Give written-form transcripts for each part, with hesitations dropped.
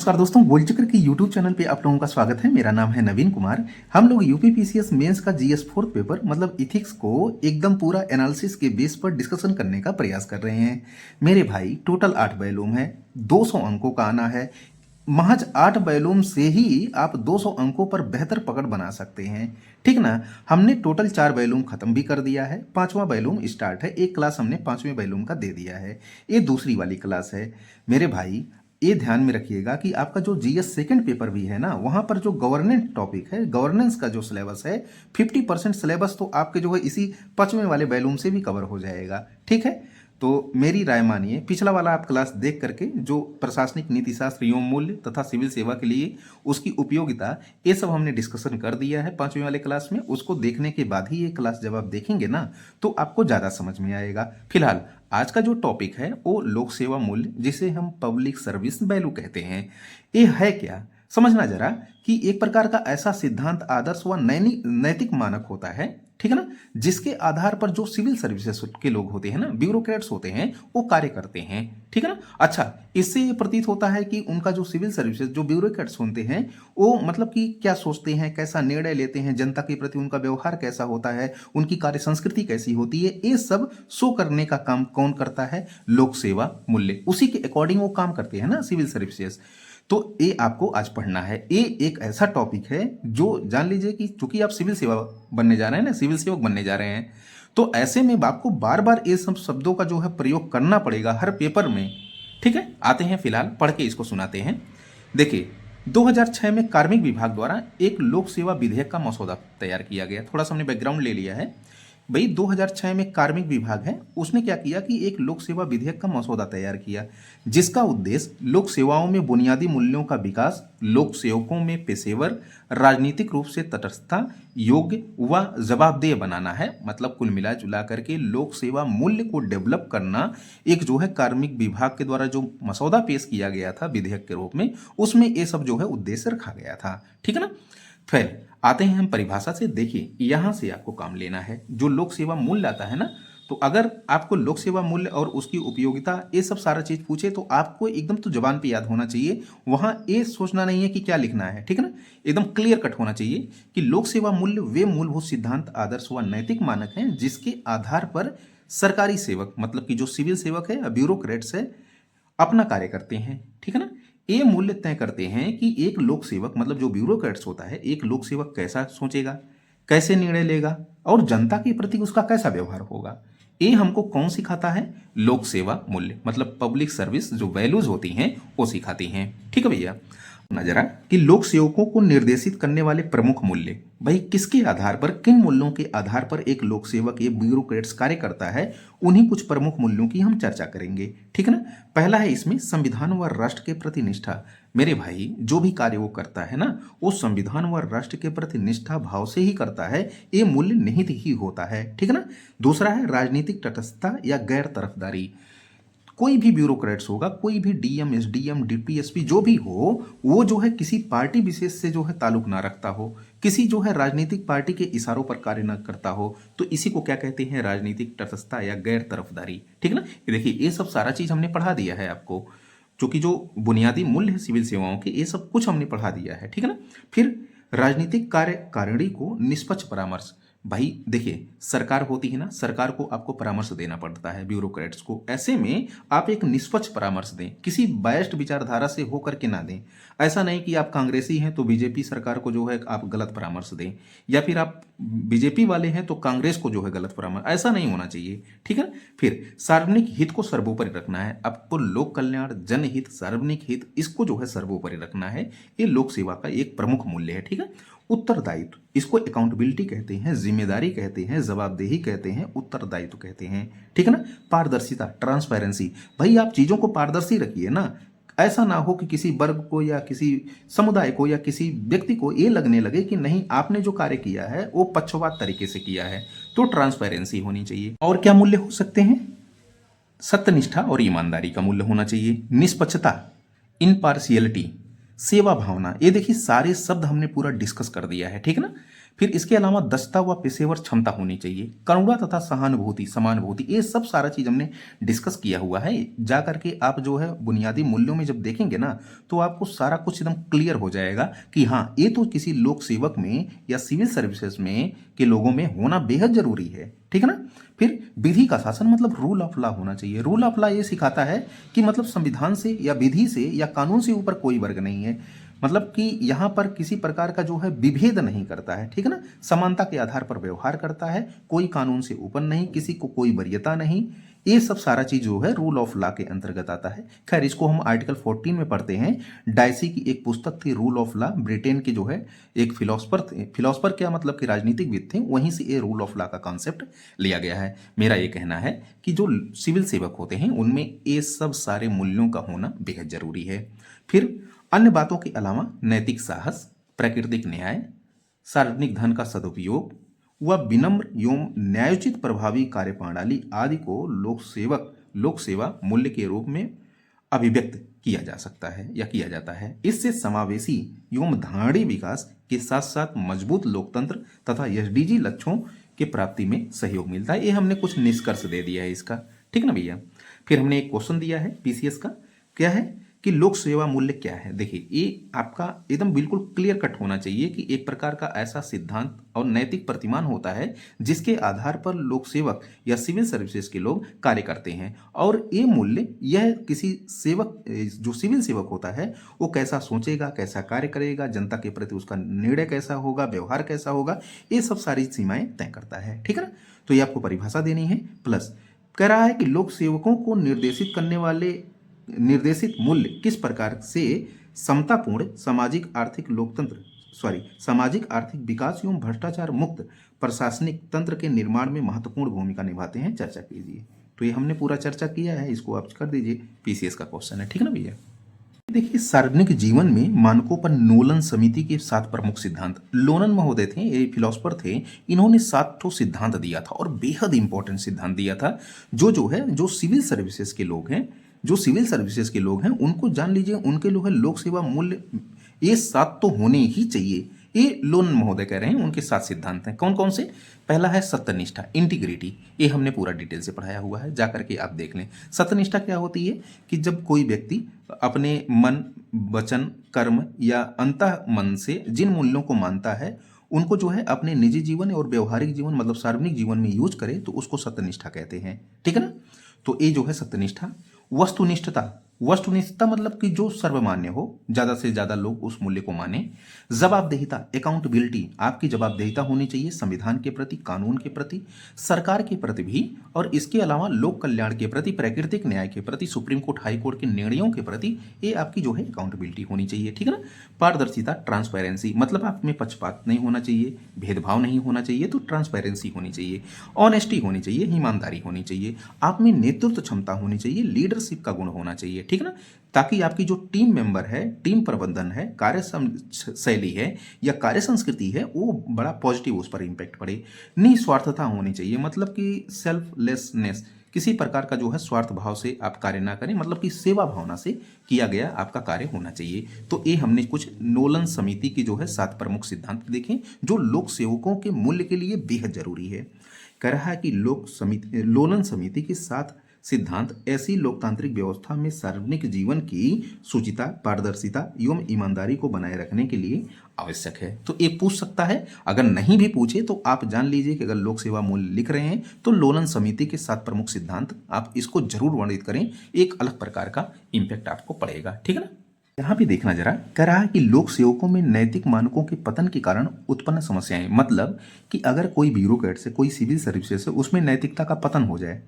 नमस्कार दोस्तों, गोल्डचक्र की यूट्यूब चैनल पे आप लोगों का स्वागत है। मेरा नाम है नवीन कुमार। हम लोग यूपीपीसीएस मेंस का जीएस फोर्थ पेपर मतलब इथिक्स को एकदम पूरा एनालिसिस के बेस पर डिस्कशन करने का प्रयास कर रहे हैं। मेरे भाई टोटल 8 वॉल्यूम है, 200 अंकों का आना है। महज 8 वॉल्यूम से ही आप 200 अंकों पर बेहतर पकड़ बना सकते हैं, ठीक ना। हमने टोटल 4 वॉल्यूम खत्म भी कर दिया है, 5वां वॉल्यूम स्टार्ट है। एक क्लास हमने 5वें वॉल्यूम का दे दिया है, ये दूसरी वाली क्लास है। मेरे भाई ये ध्यान में रखिएगा कि आपका जो जीएस सेकंड पेपर भी है ना, वहां पर जो गवर्नेंस टॉपिक है, गवर्नेंस का जो सिलेबस है, 50% सिलेबस तो आपके जो है इसी 5वें वाले वॉल्यूम से भी कवर हो जाएगा, ठीक है। तो मेरी राय मानिए, पिछला वाला आप क्लास देख करके जो प्रशासनिक नीति शास्त्र, यौन मूल्य तथा सिविल सेवा के लिए उसकी उपयोगिता, ये सब हमने डिस्कशन कर दिया है 5वें वाले क्लास में। उसको देखने के बाद ही ये क्लास जब आप देखेंगे ना तो आपको ज़्यादा समझ में आएगा। फिलहाल आज का जो टॉपिक है वो लोक सेवा मूल्य, जिसे हम पब्लिक सर्विस वैल्यू कहते हैं। ये है क्या, समझना जरा कि एक प्रकार का ऐसा सिद्धांत, आदर्श व नैतिक मानक होता है, ठीक है ना, जिसके आधार पर जो सिविल सर्विसेज के लोग होते हैं ना, ब्यूरोक्रेट्स होते हैं, वो कार्य करते हैं, ठीक है ना। अच्छा, इससे ये प्रतीत होता है कि उनका जो सिविल सर्विसेज, जो ब्यूरोक्रेट्स होते हैं, वो मतलब कि क्या सोचते हैं, कैसा निर्णय लेते हैं, जनता के प्रति उनका व्यवहार कैसा होता है, उनकी कार्य संस्कृति कैसी होती है, ये सब शो करने का काम कौन करता है? लोक सेवा मूल्य। उसी के अकॉर्डिंग वो काम करते हैं ना सिविल सर्विसेज। तो ये आपको आज पढ़ना है। ये एक ऐसा टॉपिक है जो जान लीजिए कि चूंकि आप सिविल सेवा बनने जा रहे हैं ना, सिविल सेवक बनने जा रहे हैं, तो ऐसे में आपको बार बार ये सब शब्दों का जो है प्रयोग करना पड़ेगा हर पेपर में, ठीक है। आते हैं, फिलहाल पढ़ के इसको सुनाते हैं। देखिए, 2006 में कार्मिक विभाग द्वारा एक लोक सेवा विधेयक का मसौदा तैयार किया गया। थोड़ा सा हमने बैकग्राउंड ले लिया है भाई। 2006 में कार्मिक विभाग है, उसने क्या किया कि एक लोक सेवा विधेयक का मसौदा तैयार किया, जिसका उद्देश्य लोक सेवाओं में बुनियादी मूल्यों का विकास, लोक सेवकों में पेशेवर, राजनीतिक रूप से तटस्थता, योग्य व जवाबदेह बनाना है। मतलब कुल मिला जुला करके लोक सेवा मूल्य को डेवलप करना एक जो है कार्मिक विभाग के द्वारा जो मसौदा पेश किया गया था विधेयक के रूप में, उसमें ये सब जो है उद्देश्य रखा गया था, ठीक है ना। फिर आते हैं हम परिभाषा से। देखिए, यहां से आपको काम लेना है। जो लोक सेवा मूल्य आता है ना, तो अगर आपको लोक सेवा मूल्य और उसकी उपयोगिता ये सब सारा चीज पूछे तो आपको एकदम तो जबान पे याद होना चाहिए। वहां ये सोचना नहीं है कि क्या लिखना है, ठीक है ना। एकदम क्लियर कट होना चाहिए कि लोक सेवा मूल्य वे मूलभूत सिद्धांत, आदर्श व नैतिक मानक हैं जिसके आधार पर सरकारी सेवक, मतलब कि जो सिविल सेवक है या ब्यूरोक्रेट्स है, अपना कार्य करते हैं, ठीक है ना। ये मूल्य तय करते हैं कि एक लोक सेवक, मतलब जो ब्यूरोक्रेट्स होता है, एक लोक सेवक कैसा सोचेगा, कैसे निर्णय लेगा और जनता के प्रति उसका कैसा व्यवहार होगा। ये हमको कौन सिखाता है? लोक सेवा मूल्य, मतलब पब्लिक सर्विस जो वैल्यूज होती हैं वो सिखाती हैं, ठीक है भैया। नजरा कि लोक सेवकों को निर्देशित करने वाले प्रमुख मूल्य, भाई किसके आधार पर, किन मूल्यों के आधार पर एक लोक सेवक, ये ब्यूरोक्रेट्स कार्य करता है, उन्हीं कुछ प्रमुख मूल्यों की हम चर्चा करेंगे, ठीक है ना। पहला है इसमें संविधान व राष्ट्र के प्रति निष्ठा। मेरे भाई, जो भी कार्य वो करता है ना, वो संविधान व राष्ट्र के प्रति निष्ठा भाव से ही करता है, ये मूल्य निहित ही होता है, ठीक है ना। दूसरा है राजनीतिक तटस्थता या गैर तरफदारी। कोई भी ब्यूरोक्रेट्स होगा, कोई भी डीएम, एसडीएम, डीपीएसपी जो भी हो, वो जो है किसी पार्टी विशेष से जो है ताल्लुक ना रखता हो, किसी जो है राजनीतिक पार्टी के इशारों पर कार्य न करता हो, तो इसी को क्या कहते हैं? राजनीतिक तटस्थता या गैर तरफदारी, ठीक है ना। ये देखिए, ये सब सारा चीज हमने पढ़ा दिया है आपको, क्योंकि जो बुनियादी मूल्य है सिविल सेवाओं के, ये सब कुछ हमने पढ़ा दिया है, ठीक है ना। फिर राजनीतिक कार्यकारिणी को निष्पक्ष परामर्श। भाई देखिए, सरकार होती है ना, सरकार को आपको परामर्श देना पड़ता है ब्यूरोक्रेट्स को। ऐसे में आप एक निष्पक्ष परामर्श दें, किसी बायस्ड विचारधारा से होकर के ना दें। ऐसा नहीं कि आप कांग्रेसी हैं तो बीजेपी सरकार को जो है आप गलत परामर्श दें, या फिर आप बीजेपी वाले हैं तो कांग्रेस को जो है गलत परामर्श, ऐसा नहीं होना चाहिए, ठीक है। फिर सार्वजनिक हित को सर्वोपरि रखना है आपको। लोक कल्याण, जनहित, सार्वजनिक हित, इसको जो है सर्वोपरि रखना है। ये लोक सेवा का एक प्रमुख मूल्य है, ठीक है। उत्तरदायित्व, इसको अकाउंटेबिलिटी कहते हैं, जिम्मेदारी कहते हैं, जवाबदेही कहते हैं, उत्तरदायित्व कहते हैं, ठीक है ना। पारदर्शिता, ट्रांसपेरेंसी, भाई आप चीजों को पारदर्शी रखिए ना। ऐसा ना हो कि किसी वर्ग को या किसी समुदाय को या किसी व्यक्ति को ये लगने लगे कि नहीं, आपने जो कार्य किया है वो पक्षपात तरीके से किया है। तो ट्रांसपेरेंसी होनी चाहिए। और क्या मूल्य हो सकते हैं? सत्यनिष्ठा और ईमानदारी का मूल्य होना चाहिए। निष्पक्षता, इनपार्शियलिटी, सेवा भावना। ये देखिए, सारे शब्द हमने पूरा डिस्कस कर दिया है, ठीक है ना। फिर इसके अलावा दक्षता व पेशेवर क्षमता होनी चाहिए, करुणा तथा सहानुभूति, समानुभूति, ये सब सारा चीज हमने डिस्कस किया हुआ है। जा करके आप जो है बुनियादी मूल्यों में जब देखेंगे ना, तो आपको सारा कुछ एकदम क्लियर हो जाएगा कि हाँ, ये तो किसी लोक सेवक में या सिविल सर्विसेज में के लोगों में होना बेहद जरूरी है। ठीक है ना। फिर विधि का शासन मतलब रूल ऑफ लॉ होना चाहिए। रूल ऑफ लॉ ये सिखाता है कि मतलब संविधान से या विधि से या कानून से ऊपर कोई वर्ग नहीं है, मतलब कि यहाँ पर किसी प्रकार का जो है विभेद नहीं करता है। ठीक है ना। समानता के आधार पर व्यवहार करता है, कोई कानून से ऊपर नहीं, किसी को कोई वरीयता नहीं। ये सब सारा चीज जो है रूल ऑफ लॉ के अंतर्गत आता है। खैर, इसको हम आर्टिकल 14 में पढ़ते हैं। डायसी की एक पुस्तक थी रूल ऑफ लॉ, ब्रिटेन के जो है एक फिलोसफर थे, फिलोसफर क्या मतलब कि राजनीतिकविद थे, वहीं से ये रूल ऑफ लॉ का कॉन्सेप्ट लिया गया है। मेरा ये कहना है कि जो सिविल सेवक होते हैं उनमें ये सब सारे मूल्यों का होना बेहद जरूरी है। फिर अन्य बातों के अलावा नैतिक साहस, प्राकृतिक न्याय, सार्वजनिक धन का सदुपयोग व विनम्र एवं न्यायोचित प्रभावी कार्यप्रणाली आदि को लोक सेवा मूल्य के रूप में अभिव्यक्त किया जा सकता है या किया जाता है। इससे समावेशी एवं धारणी विकास के साथ साथ मजबूत लोकतंत्र तथा एसडीजी लक्ष्यों के प्राप्ति में सहयोग मिलता है। ये हमने कुछ निष्कर्ष दे दिया है इसका। ठीक ना भैया। फिर हमने एक क्वेश्चन दिया है पीसीएस का, क्या है कि लोक सेवा मूल्य क्या है। देखिए, ये आपका एकदम बिल्कुल क्लियर कट होना चाहिए कि एक प्रकार का ऐसा सिद्धांत और नैतिक प्रतिमान होता है जिसके आधार पर लोक सेवक या सिविल सर्विसेज के लोग कार्य करते हैं। और ये मूल्य यह किसी सेवक, जो सिविल सेवक होता है, वो कैसा सोचेगा, कैसा कार्य करेगा, जनता के प्रति उसका निर्णय कैसा होगा, व्यवहार कैसा होगा, ये सब सारी सीमाएं तय करता है। ठीक है ना। तो ये आपको परिभाषा देनी है। प्लस कह रहा है कि लोक सेवकों को निर्देशित करने वाले निर्देशित मूल्य किस प्रकार से समतापूर्ण सामाजिक आर्थिक विकास एवं भ्रष्टाचार मुक्त प्रशासनिक तंत्र के निर्माण में महत्वपूर्ण भूमिका निभाते हैं, चर्चा कीजिए। तो ये हमने पूरा चर्चा किया है, इसको आप कर दीजिए, पीसीएस का क्वेश्चन है। ठीक है ना भैया। देखिए, सार्वजनिक जीवन में मानकों पर नोलन समिति के 7 प्रमुख सिद्धांत, लोनन महोदय थे, ये फिलोसफर थे, इन्होंने 7 ठो सिद्धांत दिया था और बेहद इंपॉर्टेंट सिद्धांत दिया था। जो सिविल सर्विसेज के लोग हैं, उनको जान लीजिए, उनके लोग है लोक सेवा मूल्य ये 7 तो होने ही चाहिए। ये लोनन महोदय कह रहे हैं, उनके 7 सिद्धांत हैं। कौन कौन से? पहला है सत्यनिष्ठा, इंटीग्रिटी। ये हमने पूरा डिटेल से पढ़ाया हुआ है, जाकर के आप देख लें। सत्यनिष्ठा क्या होती है कि जब कोई व्यक्ति अपने मन, वचन, कर्म या अंतः मन से जिन मूल्यों को मानता है उनको जो है अपने निजी जीवन और व्यवहारिक जीवन मतलब सार्वजनिक जीवन में यूज करे, तो उसको सत्यनिष्ठा कहते हैं। ठीक है ना। तो ये जो है सत्यनिष्ठा। वस्तुनिष्ठता मतलब कि जो सर्वमान्य हो, ज्यादा से ज्यादा लोग उस मूल्य को माने। जवाबदेहिता, अकाउंटेबिलिटी, आपकी जवाबदेहिता होनी चाहिए संविधान के प्रति, कानून के प्रति, सरकार के प्रति भी, और इसके अलावा लोक कल्याण के प्रति, प्राकृतिक न्याय के प्रति, सुप्रीम कोर्ट, हाई कोर्ट के निर्णयों के प्रति, ये आपकी जो है अकाउंटेबिलिटी होनी चाहिए। ठीक है ना। पारदर्शिता, ट्रांसपेरेंसी, मतलब आप में पक्षपात नहीं होना चाहिए, भेदभाव नहीं होना चाहिए, तो ट्रांसपेरेंसी होनी चाहिए। ऑनेस्टी होनी चाहिए, ईमानदारी होनी चाहिए। आप में नेतृत्व क्षमता होनी चाहिए, लीडरशिप का गुण होना चाहिए। ठीक है ना। ताकि आपकी जो टीम मेंबर है, टीम प्रबंधन है, कार्य शैली है या कार्य संस्कृति है, वो बड़ा पॉजिटिव उस पर इम्पैक्ट पड़े। निस्वार्थता होनी चाहिए, मतलब कि सेल्फलेसनेस, किसी प्रकार का जो है स्वार्थ भाव से आप कार्य ना करें, मतलब कि सेवा भावना से किया गया आपका कार्य होना चाहिए। तो ये हमने कुछ नोलन समिति की जो है 7 प्रमुख सिद्धांत देखें जो लोक सेवकों के मूल्य के लिए बेहद जरूरी है। कह रहा है कि लोलन समिति के 7 सिद्धांत ऐसी लोकतांत्रिक व्यवस्था में सार्वजनिक जीवन की शुचिता, पारदर्शिता एवं ईमानदारी को बनाए रखने के लिए आवश्यक है। तो ये पूछ सकता है, अगर नहीं भी पूछे तो आप जान लीजिए कि अगर लोक सेवा मूल्य लिख रहे हैं तो लोलन समिति के 7 प्रमुख सिद्धांत आप इसको जरूर वर्णित करें, एक अलग प्रकार का इम्पैक्ट आपको पड़ेगा। ठीक है ना। यहाँ पे देखना जरा, कह रहा है कि लोक सेवकों में नैतिक मानकों के पतन के कारण उत्पन्न समस्याएं, मतलब कि अगर कोई ब्यूरोक्रेट से, कोई सिविल सर्विसेज से उसमें नैतिकता का पतन हो जाए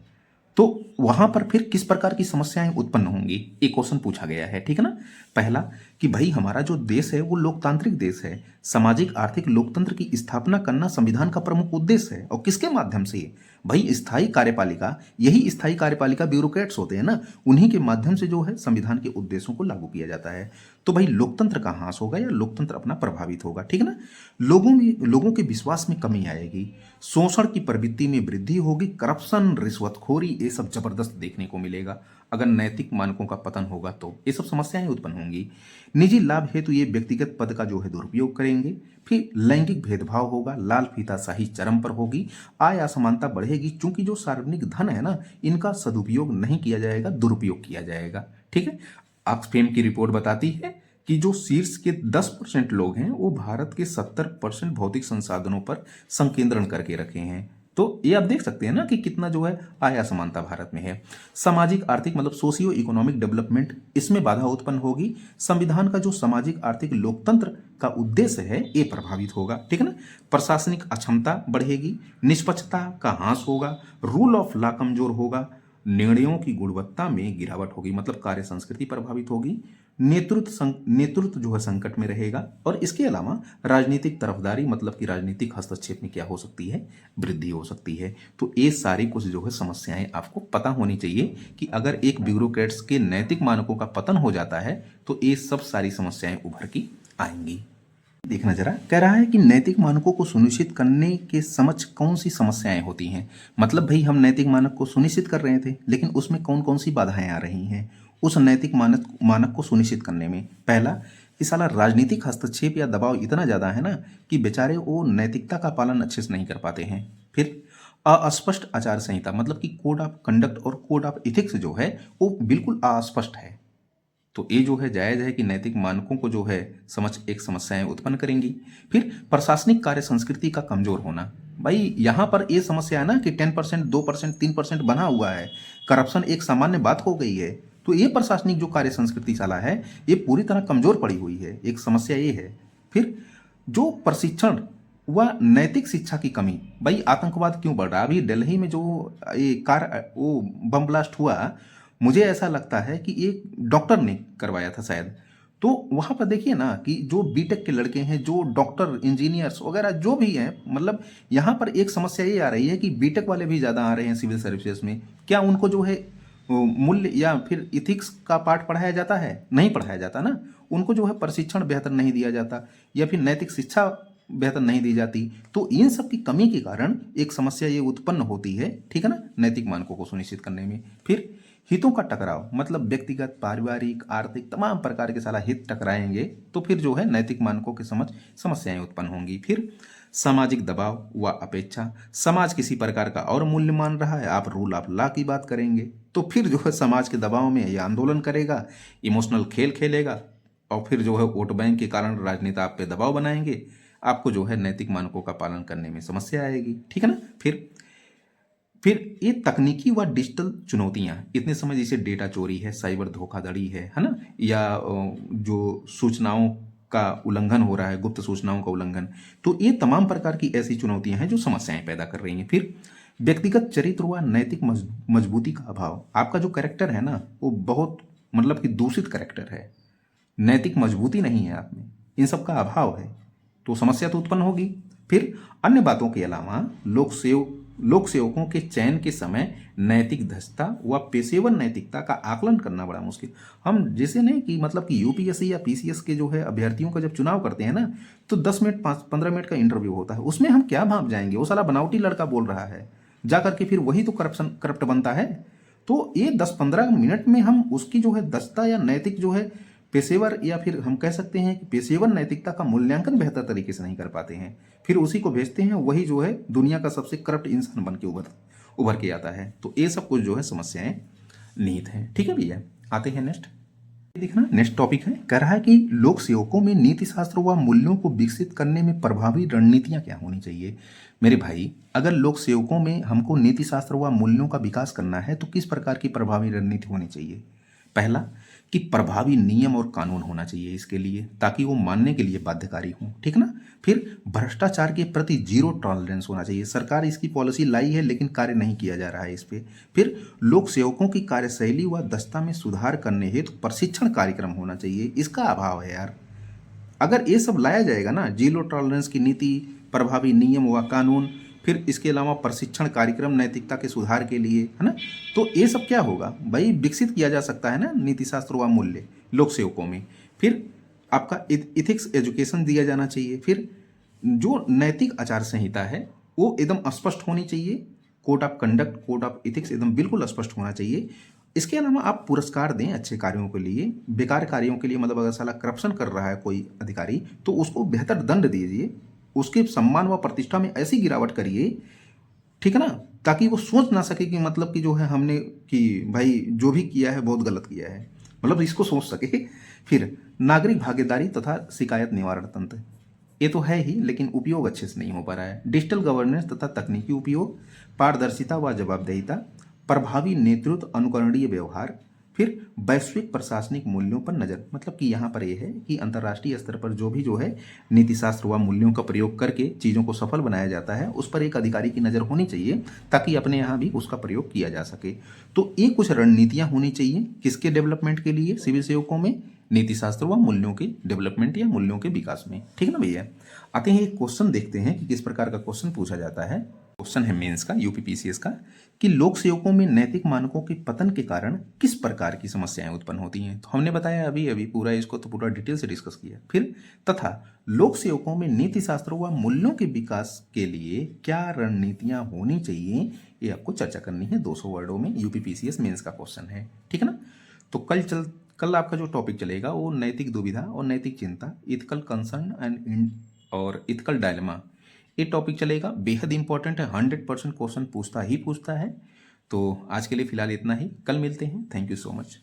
तो वहां पर फिर किस प्रकार की समस्याएं उत्पन्न होंगी, एक क्वेश्चन पूछा गया है। ठीक है ना। पहला कि भाई हमारा जो देश है वो लोकतांत्रिक देश है, सामाजिक आर्थिक लोकतंत्र की स्थापना करना संविधान का प्रमुख उद्देश्य है, और किसके माध्यम से? भाई स्थायी कार्यपालिका, यही स्थायी कार्यपालिका ब्यूरोक्रेट्स होते हैं ना, उन्हीं के माध्यम से जो है संविधान के उद्देश्यों को लागू किया जाता है। तो भाई लोकतंत्र का ह्रास होगा या लोकतंत्र अपना प्रभावित होगा। ठीक है ना। लोगों के विश्वास में कमी आएगी, शोषण की प्रवृत्ति में वृद्धि होगी, करप्शन, रिश्वतखोरी, ये सब जबरदस्त देखने को मिलेगा। अगर नैतिक मानकों का पतन होगा तो ये सब समस्याएं उत्पन्न होंगी। निजी लाभ हेतु ये व्यक्तिगत पद का जो है दुरुपयोग करेंगे। फिर लैंगिक भेदभाव होगा, लाल फीताशाही चरम पर होगी, आय असमानता बढ़ेगी, क्योंकि जो सार्वजनिक धन है ना, इनका सदुपयोग नहीं किया जाएगा, दुरुपयोग किया जाएगा। ठीक है। ऑक्सफैम की रिपोर्ट बताती है कि जो शीर्ष के 10% लोग हैं वो भारत के 70% भौतिक संसाधनों पर संकेंद्रण करके रखे हैं। तो ये आप देख सकते हैं ना कि कितना जो है आय असमानता भारत में है। सामाजिक आर्थिक मतलब सोशियो इकोनॉमिक डेवलपमेंट, इसमें बाधा उत्पन्न होगी। संविधान का जो सामाजिक आर्थिक लोकतंत्र का उद्देश्य है ये प्रभावित होगा। ठीक है ना। प्रशासनिक अक्षमता बढ़ेगी, निष्पक्षता का ह्रास होगा, रूल ऑफ लॉ कमजोर होगा, निर्णयों की गुणवत्ता में गिरावट होगी, मतलब कार्य संस्कृति प्रभावित होगी, नेतृत्व जो है संकट में रहेगा। और इसके अलावा राजनीतिक तरफदारी मतलब कि राजनीतिक हस्तक्षेप में क्या हो सकती है, वृद्धि हो सकती है। तो ये सारी कुछ जो है समस्याएं आपको पता होनी चाहिए कि अगर एक ब्यूरोक्रेट्स के नैतिक मानकों का पतन हो जाता है तो ये सब सारी समस्याएं उभर की आएंगी। देखना जरा, कह रहा है कि नैतिक मानकों को सुनिश्चित करने के समक्ष कौन सी समस्याएं होती हैं। मतलब भाई हम नैतिक मानक को सुनिश्चित कर रहे थे, लेकिन उसमें कौन कौन सी बाधाएं आ रही हैं उस नैतिक मानक को सुनिश्चित करने में। पहला, कि साला राजनीतिक हस्तक्षेप या दबाव इतना ज़्यादा है ना कि बेचारे वो नैतिकता का पालन अच्छे से नहीं कर पाते हैं। फिर अस्पष्ट आचार संहिता, मतलब कि कोड ऑफ कंडक्ट और कोड ऑफ इथिक्स जो है वो बिल्कुल अस्पष्ट है। तो ये जो है जायज़ है कि नैतिक मानकों को जो है समझ एक समस्याएं उत्पन्न करेंगी। फिर प्रशासनिक कार्य संस्कृति का कमजोर होना, भाई यहाँ पर ये समस्या है ना कि 10%, 2%, 3% बना हुआ है, करप्शन एक सामान्य बात हो गई है। तो ये प्रशासनिक जो कार्य संस्कृति साला है ये पूरी तरह कमजोर पड़ी हुई है, एक समस्या ये है। फिर जो प्रशिक्षण व नैतिक शिक्षा की कमी, भाई आतंकवाद क्यों बढ़ रहा है। अभी दिल्ली में जो ये वो बम ब्लास्ट हुआ, मुझे ऐसा लगता है कि एक डॉक्टर ने करवाया था शायद। तो वहाँ पर देखिए ना कि जो बीटेक के लड़के हैं, जो डॉक्टर इंजीनियर्स वगैरह जो भी हैं, मतलब यहाँ पर एक समस्या ये आ रही है कि बीटेक वाले भी ज़्यादा आ रहे हैं सिविल सर्विसेज में। क्या उनको जो है मूल्य या फिर इथिक्स का पाठ पढ़ाया जाता है? नहीं पढ़ाया जाता ना। उनको जो है प्रशिक्षण बेहतर नहीं दिया जाता या फिर नैतिक शिक्षा बेहतर नहीं दी जाती। तो इन सब की कमी के कारण एक समस्या ये उत्पन्न होती है। ठीक है ना, नैतिक मानकों को सुनिश्चित करने में। फिर हितों का टकराव, मतलब व्यक्तिगत, पारिवारिक, आर्थिक तमाम प्रकार के सारा हित टकराएंगे तो फिर जो है नैतिक मानकों के समझ समस्याएं उत्पन्न होंगी। फिर सामाजिक दबाव व अपेक्षा, समाज किसी प्रकार का और मूल्य मान रहा है, आप रूल ऑफ लॉ की बात करेंगे तो फिर जो है समाज के दबाव में ये आंदोलन करेगा, इमोशनल खेल खेलेगा और फिर जो है वोट बैंक के कारण राजनेता आप पे दबाव बनाएंगे, आपको जो है नैतिक मानकों का पालन करने में समस्या आएगी। ठीक है ना। फिर ये तकनीकी व डिजिटल चुनौतियां, इतने समय जैसे डेटा चोरी है, साइबर धोखाधड़ी है ना, या जो सूचनाओं का उल्लंघन हो रहा है, गुप्त सूचनाओं का उल्लंघन, तो ये तमाम प्रकार की ऐसी चुनौतियां हैं जो समस्याएं पैदा कर रही हैं। फिर व्यक्तिगत चरित्र व नैतिक मजबूती का अभाव, आपका जो कैरेक्टर है ना वो बहुत मतलब कि दूषित कैरेक्टर है, नैतिक मजबूती नहीं है आप में, इन सब का अभाव है, तो समस्या तो उत्पन्न होगी। फिर अन्य बातों के अलावा लोक सेवकों के चयन के समय नैतिक दक्षता व पेशेवर नैतिकता का आकलन करना बड़ा मुश्किल। हम जैसे नहीं कि मतलब कि यूपीएससी या पीसीएस के जो है अभ्यर्थियों का जब चुनाव करते हैं ना तो 10 मिनट 15 मिनट का इंटरव्यू होता है, उसमें हम क्या भाप जाएंगे, वो साला बनावटी लड़का बोल रहा है, जा करके फिर वही तो करप्ट बनता है। तो ये 10-15 मिनट में हम उसकी जो है दक्षता या नैतिक जो है पेशेवर, या फिर हम कह सकते हैं कि पेशेवर नैतिकता का मूल्यांकन बेहतर तरीके से नहीं कर पाते हैं, फिर उसी को भेजते हैं, वही जो है दुनिया का सबसे करप्ट इंसान बन के उभर के आता है। तो ये सब कुछ जो है समस्याएं निहित हैं। ठीक है भैया, आते हैं नेक्स्ट। देखना नेक्स्ट टॉपिक है, कह रहा है कि लोक सेवकों में नीति शास्त्र व मूल्यों को विकसित करने में प्रभावी रणनीतियां क्या होनी चाहिए। मेरे भाई, अगर लोक सेवकों में हमको नीति शास्त्र व मूल्यों का विकास करना है तो किस प्रकार की प्रभावी रणनीति होनी चाहिए। पहला, कि प्रभावी नियम और कानून होना चाहिए इसके लिए, ताकि वो मानने के लिए बाध्यकारी हो। ठीक ना। फिर भ्रष्टाचार के प्रति जीरो टॉलरेंस होना चाहिए, सरकार इसकी पॉलिसी लाई है लेकिन कार्य नहीं किया जा रहा है इस पे। फिर लोक सेवकों की कार्यशैली व दक्षता में सुधार करने हेतु प्रशिक्षण कार्यक्रम होना चाहिए, इसका अभाव है यार। अगर ये सब लाया जाएगा ना, जीरो टॉलरेंस की नीति, प्रभावी नियम व कानून, फिर इसके अलावा प्रशिक्षण कार्यक्रम नैतिकता के सुधार के लिए, है ना, तो ये सब क्या होगा भाई, विकसित किया जा सकता है ना नीति शास्त्र व मूल्य लोक सेवकों में। फिर आपका इथिक्स एजुकेशन दिया जाना चाहिए। फिर जो नैतिक आचार संहिता है वो एकदम स्पष्ट होनी चाहिए, code of conduct, code of ethics एकदम बिल्कुल स्पष्ट होना चाहिए। इसके अलावा आप पुरस्कार दें अच्छे कार्यों के लिए, बेकार कार्यों के लिए, मतलब अगर साला करप्शन कर रहा है कोई अधिकारी तो उसको बेहतर दंड दीजिए, उसके सम्मान व प्रतिष्ठा में ऐसी गिरावट करिए, ठीक है ना, ताकि वो सोच ना सके कि मतलब कि जो है हमने कि भाई जो भी किया है बहुत गलत किया है, मतलब इसको सोच सके। फिर नागरिक भागीदारी तथा शिकायत निवारण तंत्र, ये तो है ही लेकिन उपयोग अच्छे से नहीं हो पा रहा है। डिजिटल गवर्नेंस तथा तकनीकी उपयोग, पारदर्शिता व जवाबदेहिता, प्रभावी नेतृत्व, अनुकरणीय व्यवहार, फिर वैश्विक प्रशासनिक मूल्यों पर नजर, मतलब कि यहाँ पर यह है कि अंतर्राष्ट्रीय स्तर पर जो है नीति शास्त्र व मूल्यों का प्रयोग करके चीज़ों को सफल बनाया जाता है, उस पर एक अधिकारी की नज़र होनी चाहिए ताकि अपने यहाँ भी उसका प्रयोग किया जा सके। तो ये कुछ रणनीतियाँ होनी चाहिए किसके डेवलपमेंट के लिए, सिविल सेवकों में, नीति शास्त्र व मूल्यों के डेवलपमेंट या मूल्यों के विकास में, ठीक है ना भैया। आते हैं एक क्वेश्चन देखते हैं कि किस प्रकार का क्वेश्चन पूछा जाता है। क्वेश्चन है मेंस का, यूपीपीसीएस का, कि लोक सेवकों में नैतिक मानकों के पतन के कारण किस प्रकार की समस्याएं उत्पन्न होती हैं। तो हमने बताया अभी अभी पूरा, इसको तो पूरा डिटेल से डिस्कस किया। फिर तथा लोक सेवकों में नीति शास्त्रों व मूल्यों के विकास के लिए क्या रणनीतियां होनी चाहिए, ये आपको चर्चा करनी है 200 वर्डों में। यूपीपीसीएस मेंस का क्वेश्चन है, ठीक है ना। तो कल आपका जो टॉपिक चलेगा वो नैतिक दुविधा और नैतिक चिंता, इथिकल कंसर्न एंड और इथिकल डायलेमा, ये टॉपिक चलेगा। बेहद इंपॉर्टेंट है, 100% क्वेश्चन पूछता है। तो आज के लिए फिलहाल इतना ही, कल मिलते हैं। Thank you so much.